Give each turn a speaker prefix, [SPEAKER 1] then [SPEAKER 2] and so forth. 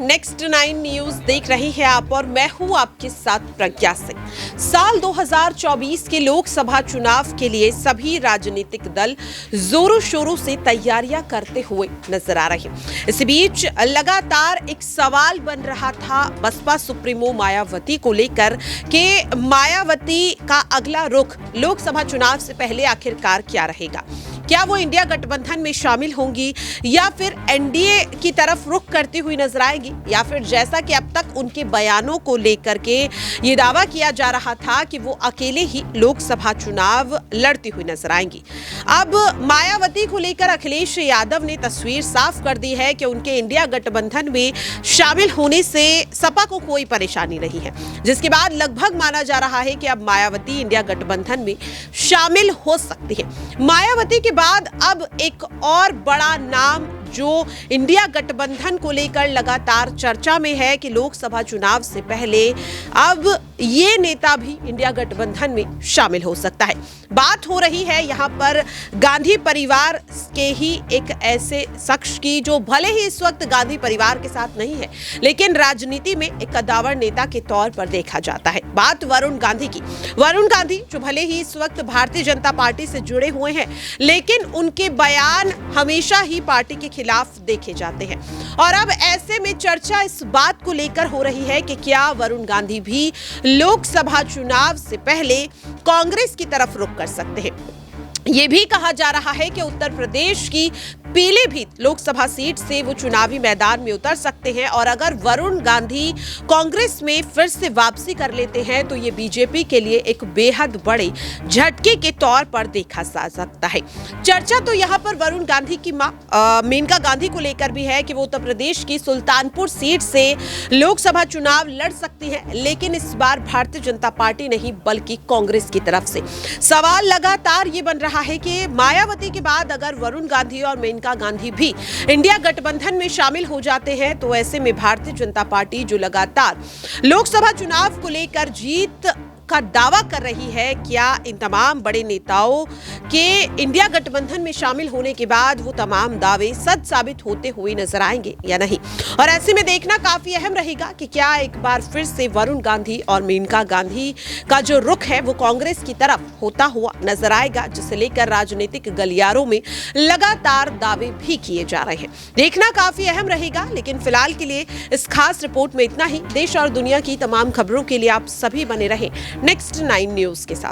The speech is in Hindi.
[SPEAKER 1] नेक्स्ट 9 न्यूज देख रहे हैं आप और मैं हूं आपके साथ प्रज्ञा सिंह। साल 2024 के लोकसभा चुनाव के लिए सभी राजनीतिक दल जोरों शोरों से तैयारियां करते हुए नजर आ रहे हैं। इसी बीच लगातार एक सवाल बन रहा था बसपा सुप्रीमो मायावती को लेकर कि मायावती का अगला रुख लोकसभा चुनाव से पहले आखिरकार क्या रहेगा। क्या वो इंडिया गठबंधन में शामिल होंगी या फिर एनडीए की तरफ रुख करती हुई नजर आएगी, या फिर जैसा कि अब तक उनके बयानों को लेकर के ये दावा किया जा रहा था कि वो अकेले ही लोकसभा चुनाव लड़ती हुई नजर आएंगी। अब मायावती को लेकर अखिलेश यादव ने तस्वीर साफ कर दी है कि उनके इंडिया गठबंधन में शामिल होने से सपा को कोई परेशानी नहीं है, जिसके बाद लगभग माना जा रहा है कि अब मायावती इंडिया गठबंधन में शामिल हो सकती है। मायावती के बाद अब एक और बड़ा नाम जो इंडिया गठबंधन को लेकर लगातार चर्चा में है कि लोकसभा चुनाव से पहले अब ये नेता भी इंडिया गठबंधन में शामिल हो सकता है। बात हो रही है यहाँ पर गांधी परिवार के ही एक ऐसे शख्स की जो भले ही इस वक्त गांधी परिवार के साथ नहीं है, लेकिन राजनीति में एक कद्दावर नेता के तौर पर देखा जाता है। बात वरुण गांधी की। वरुण गांधी जो भले ही इस वक्त भारतीय जनता पार्टी से जुड़े हुए हैं, लेकिन उनके बयान हमेशा ही पार्टी के खिलाफ देखे जाते हैं। और अब ऐसे में चर्चा इस बात को लेकर हो रही है कि क्या वरुण गांधी भी लोकसभा चुनाव से पहले कांग्रेस की तरफ रुख कर सकते हैं। ये भी कहा जा रहा है कि उत्तर प्रदेश की पीलीभीत लोकसभा सीट से वो चुनावी मैदान में उतर सकते हैं, और अगर वरुण गांधी कांग्रेस में फिर से वापसी कर लेते हैं तो ये बीजेपी के लिए एक बेहद बड़े झटके के तौर पर देखा जा सकता है। चर्चा तो यहाँ पर वरुण गांधी की मां मेनका गांधी को लेकर भी है कि वो उत्तर प्रदेश की सुल्तानपुर सीट से लोकसभा चुनाव लड़ सकती है, लेकिन इस बार भारतीय जनता पार्टी नहीं बल्कि कांग्रेस की तरफ से। सवाल लगातार ये बन रहा है कि मायावती के बाद अगर वरुण गांधी और मेनका गांधी भी इंडिया गठबंधन में शामिल हो जाते हैं तो ऐसे में भारतीय जनता पार्टी जो लगातार लोकसभा चुनाव को लेकर जीत का दावा कर रही है, क्या इन तमाम बड़े नेताओं के इंडिया गठबंधन में शामिल होने के बाद वो तमाम दावे सच साबित होते हुए नजर आएंगे या नहीं। और ऐसे में देखना काफी अहम रहेगा कि क्या एक बार फिर से वरुण गांधी और मेनका गांधी का जो रुख है वो कांग्रेस की तरफ होता हुआ नजर आएगा, जिसे लेकर राजनीतिक गलियारों में लगातार दावे भी किए जा रहे हैं। देखना काफी अहम रहेगा, लेकिन फिलहाल के लिए इस खास रिपोर्ट में इतना ही। देश और दुनिया की तमाम खबरों के लिए आप सभी बने रहें नेक्स्ट 9 न्यूज के साथ।